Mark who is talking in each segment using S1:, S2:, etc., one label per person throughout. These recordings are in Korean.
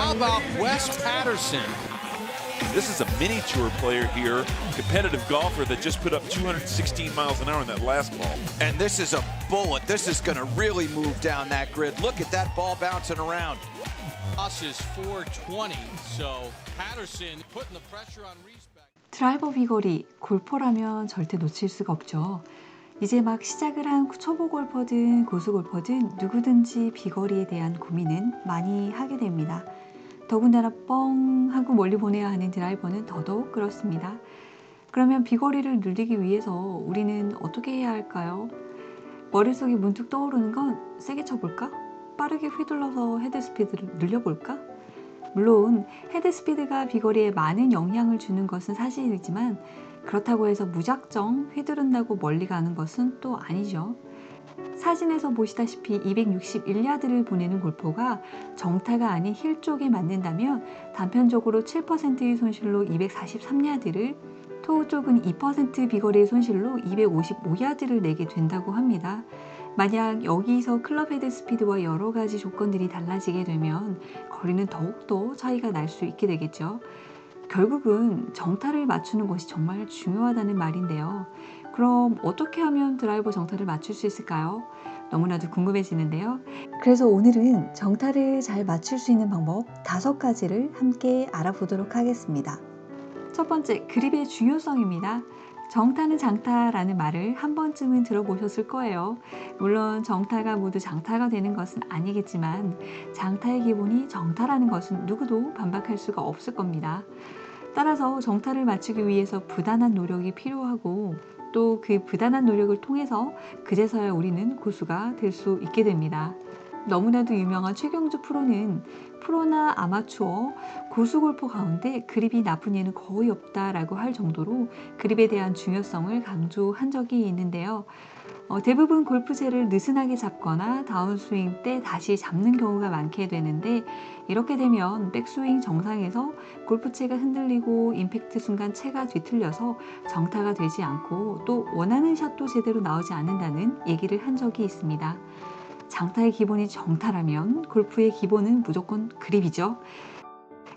S1: How about Wes Patterson?
S2: This is a mini tour player here, competitive golfer that just put up 216 miles an hour on that last ball.
S3: And this is a bullet. This is going to really move down that grid. Look at that ball bouncing around.
S1: Loss is 420, so Patterson putting the pressure on Reese back.
S4: 드라이버 비거리, 골퍼라면 절대 놓칠 수가 없죠. 이제 막 시작을 한 초보 골퍼든 고수 골퍼든 누구든지 비거리에 대한 고민은 많이 하게 됩니다. 더군다나 뻥 하고 멀리 보내야 하는 드라이버는 더더욱 그렇습니다. 그러면 비거리를 늘리기 위해서 우리는 어떻게 해야 할까요? 머릿속에 문득 떠오르는 건 세게 쳐볼까? 빠르게 휘둘러서 헤드 스피드를 늘려볼까? 물론 헤드 스피드가 비거리에 많은 영향을 주는 것은 사실이지만 그렇다고 해서 무작정 휘두른다고 멀리 가는 것은 또 아니죠. 사진에서 보시다시피 261야드를 보내는 골퍼가 정타가 아닌 힐 쪽에 맞는다면 단편적으로 7%의 손실로 243야드를, 토우 쪽은 2% 비거리의 손실로 255야드를 내게 된다고 합니다. 만약 여기서 클럽 헤드 스피드와 여러 가지 조건들이 달라지게 되면 거리는 더욱더 차이가 날 수 있게 되겠죠. 결국은 정타를 맞추는 것이 정말 중요하다는 말인데요. 그럼 어떻게 하면 드라이버 정타를 맞출 수 있을까요? 너무나도 궁금해지는데요. 그래서 오늘은 정타를 잘 맞출 수 있는 방법 5가지를 함께 알아보도록 하겠습니다. 첫 번째, 그립의 중요성입니다. 정타는 장타라는 말을 한 번쯤은 들어보셨을 거예요. 물론 정타가 모두 장타가 되는 것은 아니겠지만 장타의 기본이 정타라는 것은 누구도 반박할 수가 없을 겁니다. 따라서 정타를 맞추기 위해서 부단한 노력이 필요하고 또 그 부단한 노력을 통해서 그제서야 우리는 고수가 될 수 있게 됩니다. 너무나도 유명한 최경주 프로는 프로나 아마추어, 고수 골퍼 가운데 그립이 나쁜 예는 거의 없다라고 할 정도로 그립에 대한 중요성을 강조한 적이 있는데요. 대부분 골프채를 느슨하게 잡거나 다운스윙 때 다시 잡는 경우가 많게 되는데 이렇게 되면 백스윙 정상에서 골프채가 흔들리고 임팩트 순간 채가 뒤틀려서 정타가 되지 않고 또 원하는 샷도 제대로 나오지 않는다는 얘기를 한 적이 있습니다. 장타의 기본이 정타라면 골프의 기본은 무조건 그립이죠.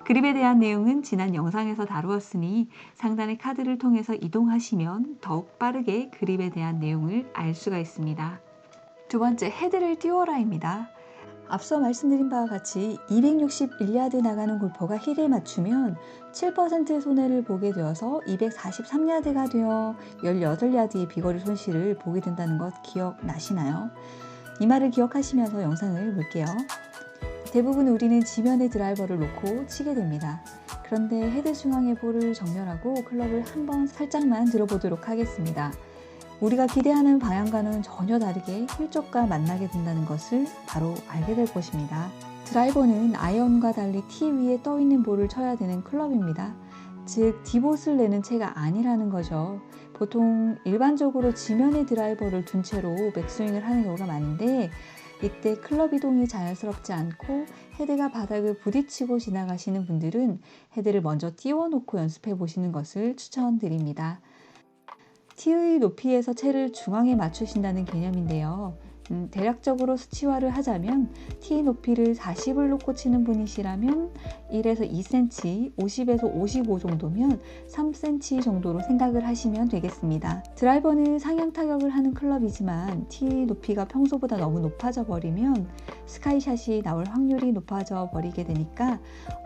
S4: 그립에 대한 내용은 지난 영상에서 다루었으니 상단의 카드를 통해서 이동하시면 더욱 빠르게 그립에 대한 내용을 알 수가 있습니다. 두 번째, 헤드를 띄워라입니다. 앞서 말씀드린 바와 같이 261야드 나가는 골퍼가 힐에 맞추면 7% 손해를 보게 되어서 243야드가 되어 18야드의 비거리 손실을 보게 된다는 것 기억나시나요? 이 말을 기억하시면서 영상을 볼게요. 대부분 우리는 지면에 드라이버를 놓고 치게 됩니다. 그런데 헤드 중앙의 볼을 정렬하고 클럽을 한번 살짝만 들어보도록 하겠습니다. 우리가 기대하는 방향과는 전혀 다르게 힐 쪽과 만나게 된다는 것을 바로 알게 될 것입니다. 드라이버는 아이언과 달리 티 위에 떠 있는 볼을 쳐야 되는 클럽입니다. 즉 디봇을 내는 채가 아니라는 거죠. 보통 일반적으로 지면에 드라이버를 둔 채로 백스윙을 하는 경우가 많은데 이때 클럽 이동이 자연스럽지 않고 헤드가 바닥을 부딪히고 지나가시는 분들은 헤드를 먼저 띄워놓고 연습해 보시는 것을 추천드립니다. 티의 높이에서 채를 중앙에 맞추신다는 개념인데요. 대략적으로 수치화를 하자면 티 높이를 40을 놓고 치는 분이시라면 1에서 2cm, 50에서 55 정도면 3cm 정도로 생각을 하시면 되겠습니다. 드라이버는 상향 타격을 하는 클럽이지만 티 높이가 평소보다 너무 높아져 버리면 스카이샷이 나올 확률이 높아져 버리게 되니까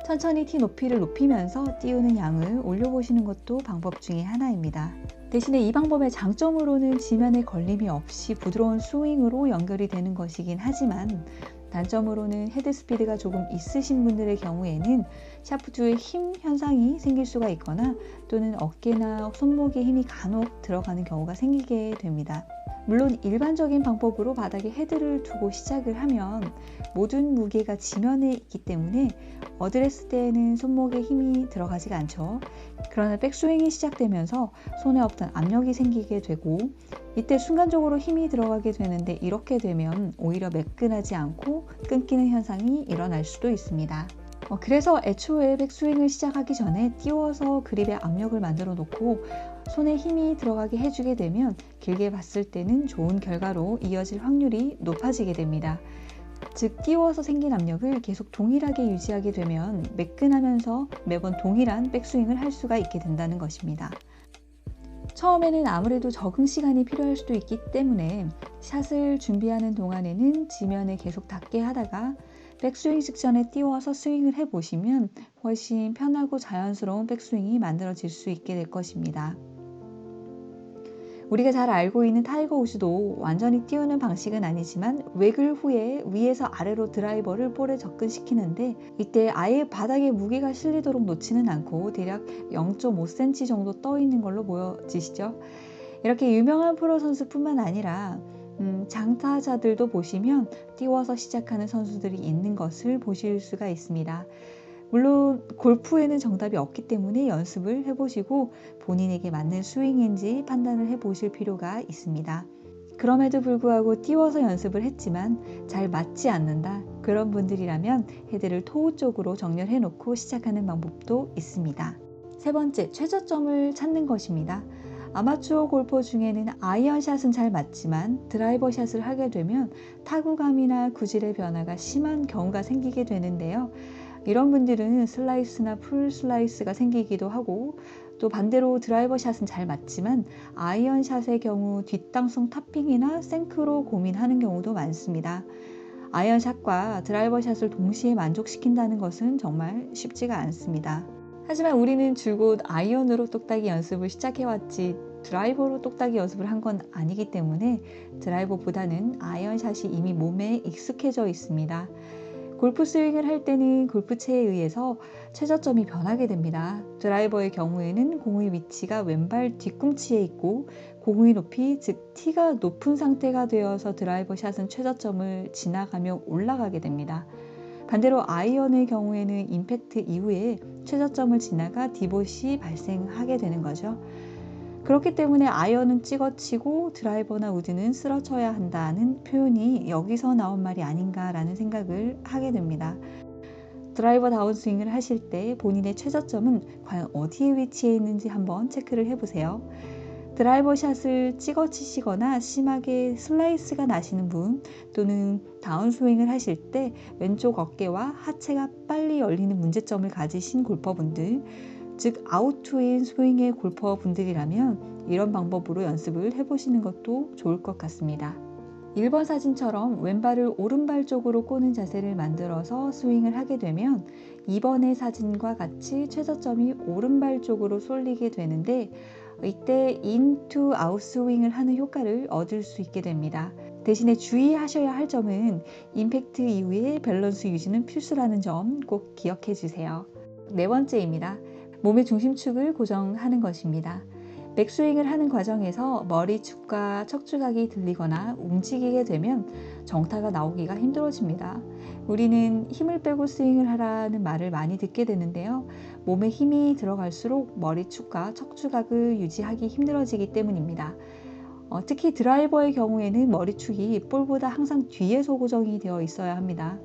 S4: 천천히 티 높이를 높이면서 띄우는 양을 올려보시는 것도 방법 중에 하나입니다. 대신에 이 방법의 장점으로는 지면에 걸림이 없이 부드러운 스윙으로 연결이 되는 것이긴 하지만 단점으로는 헤드 스피드가 조금 있으신 분들의 경우에는 샤프트에 힘 현상이 생길 수가 있거나 또는 어깨나 손목에 힘이 간혹 들어가는 경우가 생기게 됩니다. 물론 일반적인 방법으로 바닥에 헤드를 두고 시작을 하면 모든 무게가 지면에 있기 때문에 어드레스 때에는 손목에 힘이 들어가지가 않죠. 그러나 백스윙이 시작되면서 손에 없던 압력이 생기게 되고 이때 순간적으로 힘이 들어가게 되는데 이렇게 되면 오히려 매끈하지 않고 끊기는 현상이 일어날 수도 있습니다. 그래서 애초에 백스윙을 시작하기 전에 띄워서 그립에 압력을 만들어 놓고 손에 힘이 들어가게 해주게 되면 길게 봤을 때는 좋은 결과로 이어질 확률이 높아지게 됩니다. 즉 띄워서 생긴 압력을 계속 동일하게 유지하게 되면 매끈하면서 매번 동일한 백스윙을 할 수가 있게 된다는 것입니다. 처음에는 아무래도 적응 시간이 필요할 수도 있기 때문에 샷을 준비하는 동안에는 지면에 계속 닿게 하다가 백스윙 직전에 띄워서 스윙을 해보시면 훨씬 편하고 자연스러운 백스윙이 만들어질 수 있게 될 것입니다. 우리가 잘 알고 있는 타이거 우즈도 완전히 띄우는 방식은 아니지만 웨글 후에 위에서 아래로 드라이버를 볼에 접근시키는데 이때 아예 바닥에 무게가 실리도록 놓지는 않고 대략 0.5cm 정도 떠 있는 걸로 보여지시죠? 이렇게 유명한 프로 선수뿐만 아니라 장타자들도 보시면 띄워서 시작하는 선수들이 있는 것을 보실 수가 있습니다. 물론 골프에는 정답이 없기 때문에 연습을 해보시고 본인에게 맞는 스윙인지 판단을 해보실 필요가 있습니다. 그럼에도 불구하고 띄워서 연습을 했지만 잘 맞지 않는다. 그런 분들이라면 헤드를 토우 쪽으로 정렬해 놓고 시작하는 방법도 있습니다. 세 번째, 최저점을 찾는 것입니다. 아마추어 골퍼 중에는 아이언샷은 잘 맞지만 드라이버 샷을 하게 되면 타구감이나 구질의 변화가 심한 경우가 생기게 되는데요. 이런 분들은 슬라이스나 풀 슬라이스가 생기기도 하고 또 반대로 드라이버 샷은 잘 맞지만 아이언샷의 경우 뒷땅성 탑핑이나 생크로 고민하는 경우도 많습니다. 아이언샷과 드라이버 샷을 동시에 만족시킨다는 것은 정말 쉽지가 않습니다. 하지만 우리는 줄곧 아이언으로 똑딱이 연습을 시작해왔지 드라이버로 똑딱이 연습을 한 건 아니기 때문에 드라이버보다는 아이언샷이 이미 몸에 익숙해져 있습니다. 골프 스윙을 할 때는 골프채에 의해서 최저점이 변하게 됩니다. 드라이버의 경우에는 공의 위치가 왼발 뒤꿈치에 있고 공의 높이, 즉 티가 높은 상태가 되어서 드라이버 샷은 최저점을 지나가며 올라가게 됩니다. 반대로 아이언의 경우에는 임팩트 이후에 최저점을 지나가 디봇이 발생하게 되는 거죠. 그렇기 때문에 아이언은 찍어치고 드라이버나 우드는 쓰러쳐야 한다는 표현이 여기서 나온 말이 아닌가라는 생각을 하게 됩니다. 드라이버 다운스윙을 하실 때 본인의 최저점은 과연 어디에 위치해 있는지 한번 체크를 해보세요. 드라이버 샷을 찍어치시거나 심하게 슬라이스가 나시는 분 또는 다운스윙을 하실 때 왼쪽 어깨와 하체가 빨리 열리는 문제점을 가지신 골퍼분들, 즉 아웃투인 스윙의 골퍼분들이라면 이런 방법으로 연습을 해보시는 것도 좋을 것 같습니다. 1번 사진처럼 왼발을 오른발 쪽으로 꼬는 자세를 만들어서 스윙을 하게 되면 2번의 사진과 같이 최저점이 오른발 쪽으로 쏠리게 되는데 이때 인투 아웃 스윙을 하는 효과를 얻을 수 있게 됩니다. 대신에 주의하셔야 할 점은 임팩트 이후에 밸런스 유지는 필수라는 점 꼭 기억해 주세요. 네 번째입니다. 몸의 중심축을 고정하는 것입니다. 백스윙을 하는 과정에서 머리축과 척추각이 들리거나 움직이게 되면 정타가 나오기가 힘들어집니다. 우리는 힘을 빼고 스윙을 하라는 말을 많이 듣게 되는데요. 몸에 힘이 들어갈수록 머리축과 척추각을 유지하기 힘들어지기 때문입니다. 특히 드라이버의 경우에는 머리축이 볼보다 항상 뒤에서 고정이 되어 있어야 합니다.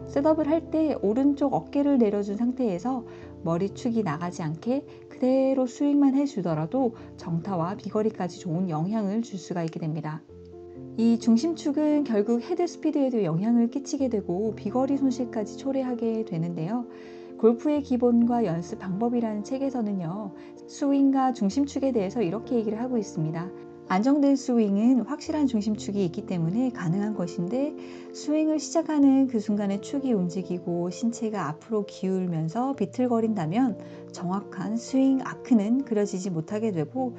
S4: 셋업을 할 때 오른쪽 어깨를 내려준 상태에서 머리축이 나가지 않게 그대로 스윙만 해주더라도 정타와 비거리까지 좋은 영향을 줄 수가 있게 됩니다. 이 중심축은 결국 헤드 스피드에도 영향을 끼치게 되고 비거리 손실까지 초래하게 되는데요. 골프의 기본과 연습 방법이라는 책에서는요, 스윙과 중심축에 대해서 이렇게 얘기를 하고 있습니다. 안정된 스윙은 확실한 중심축이 있기 때문에 가능한 것인데 스윙을 시작하는 그 순간에 축이 움직이고 신체가 앞으로 기울면서 비틀거린다면 정확한 스윙 아크는 그려지지 못하게 되고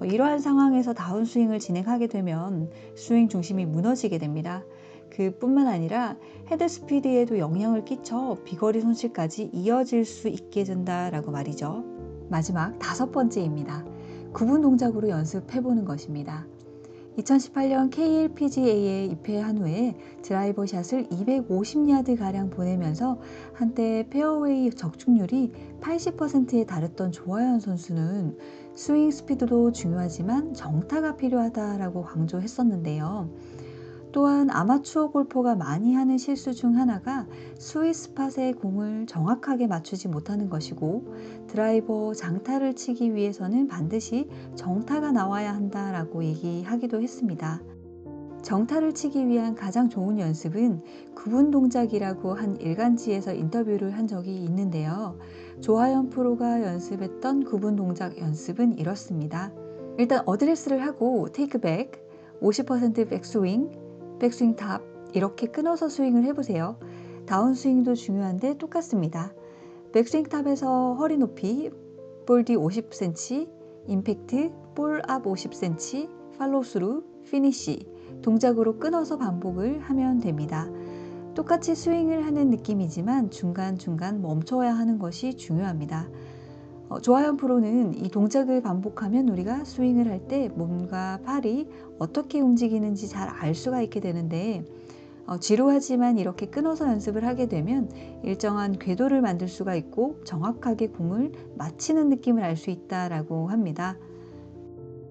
S4: 이러한 상황에서 다운스윙을 진행하게 되면 스윙 중심이 무너지게 됩니다. 그뿐만 아니라 헤드 스피드에도 영향을 끼쳐 비거리 손실까지 이어질 수 있게 된다라고 말이죠. 마지막 5번째입니다. 구분 동작으로 연습해보는 것입니다. 2018년 KLPGA에 입회한 후에 드라이버 샷을 250야드가량 보내면서 한때 페어웨이 적중률이 80%에 달했던 조하연 선수는 스윙 스피드도 중요하지만 정타가 필요하다라고 강조했었는데요. 또한 아마추어 골퍼가 많이 하는 실수 중 하나가 스윗스팟에 공을 정확하게 맞추지 못하는 것이고 드라이버 장타를 치기 위해서는 반드시 정타가 나와야 한다라고 얘기하기도 했습니다. 정타를 치기 위한 가장 좋은 연습은 구분 동작이라고 한 일간지에서 인터뷰를 한 적이 있는데요. 조하연 프로가 연습했던 구분 동작 연습은 이렇습니다. 일단 어드레스를 하고 테이크백, 50% 백스윙, 백스윙 탑 이렇게 끊어서 스윙을 해보세요. 다운스윙도 중요한데 똑같습니다. 백스윙 탑에서 허리 높이, 볼 뒤 50cm, 임팩트, 볼 앞 50cm, 팔로우 스루, 피니쉬 동작으로 끊어서 반복을 하면 됩니다. 똑같이 스윙을 하는 느낌이지만 중간중간 멈춰야 하는 것이 중요합니다. 조하연 프로는 이 동작을 반복하면 우리가 스윙을 할 때 몸과 팔이 어떻게 움직이는지 잘 알 수가 있게 되는데 지루하지만 이렇게 끊어서 연습을 하게 되면 일정한 궤도를 만들 수가 있고 정확하게 공을 맞히는 느낌을 알 수 있다라고 합니다.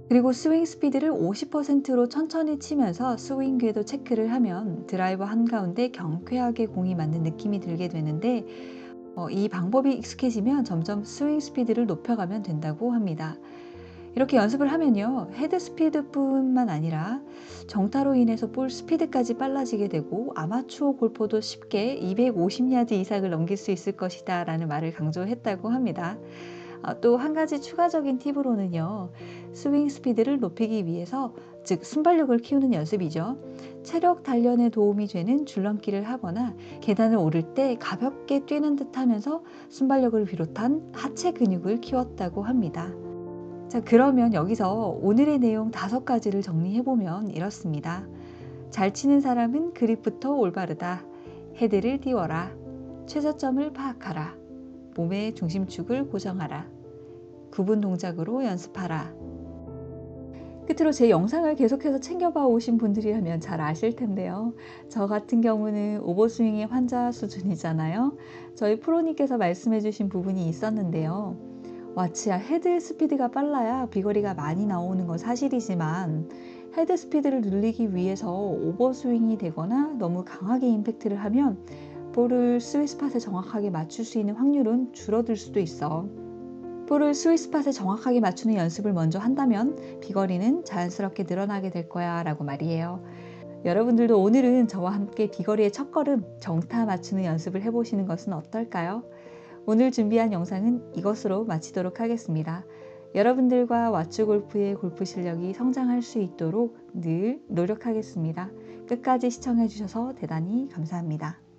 S4: 그리고 스윙 스피드를 50%로 천천히 치면서 스윙 궤도 체크를 하면 드라이버 한가운데 경쾌하게 공이 맞는 느낌이 들게 되는데 이 방법이 익숙해지면 점점 스윙 스피드를 높여가면 된다고 합니다. 이렇게 연습을 하면요, 헤드 스피드뿐만 아니라 정타로 인해서 볼 스피드까지 빨라지게 되고 아마추어 골퍼도 쉽게 250야드 이상을 넘길 수 있을 것이다 라는 말을 강조했다고 합니다. 또 한 가지 추가적인 팁으로는요, 스윙 스피드를 높이기 위해서, 즉 순발력을 키우는 연습이죠. 체력 단련에 도움이 되는 줄넘기를 하거나 계단을 오를 때 가볍게 뛰는 듯 하면서 순발력을 비롯한 하체 근육을 키웠다고 합니다. 자, 그러면 여기서 오늘의 내용 5가지를 정리해보면 이렇습니다. 잘 치는 사람은 그립부터 올바르다. 헤드를 띄워라. 최저점을 파악하라. 몸의 중심축을 고정하라. 구분 동작으로 연습하라. 끝으로 제 영상을 계속해서 챙겨봐 오신 분들이라면 잘 아실 텐데요. 저 같은 경우는 오버스윙의 환자 수준이잖아요. 저희 프로님께서 말씀해 주신 부분이 있었는데요. 와치야, 헤드 스피드가 빨라야 비거리가 많이 나오는 건 사실이지만 헤드 스피드를 늘리기 위해서 오버스윙이 되거나 너무 강하게 임팩트를 하면 볼을 스윗스팟에 정확하게 맞출 수 있는 확률은 줄어들 수도 있어. 볼을 스윗스팟에 정확하게 맞추는 연습을 먼저 한다면 비거리는 자연스럽게 늘어나게 될 거야 라고 말이에요. 여러분들도 오늘은 저와 함께 비거리의 첫걸음 정타 맞추는 연습을 해보시는 것은 어떨까요? 오늘 준비한 영상은 이것으로 마치도록 하겠습니다. 여러분들과 왓츠골프의 골프 실력이 성장할 수 있도록 늘 노력하겠습니다. 끝까지 시청해 주셔서 대단히 감사합니다.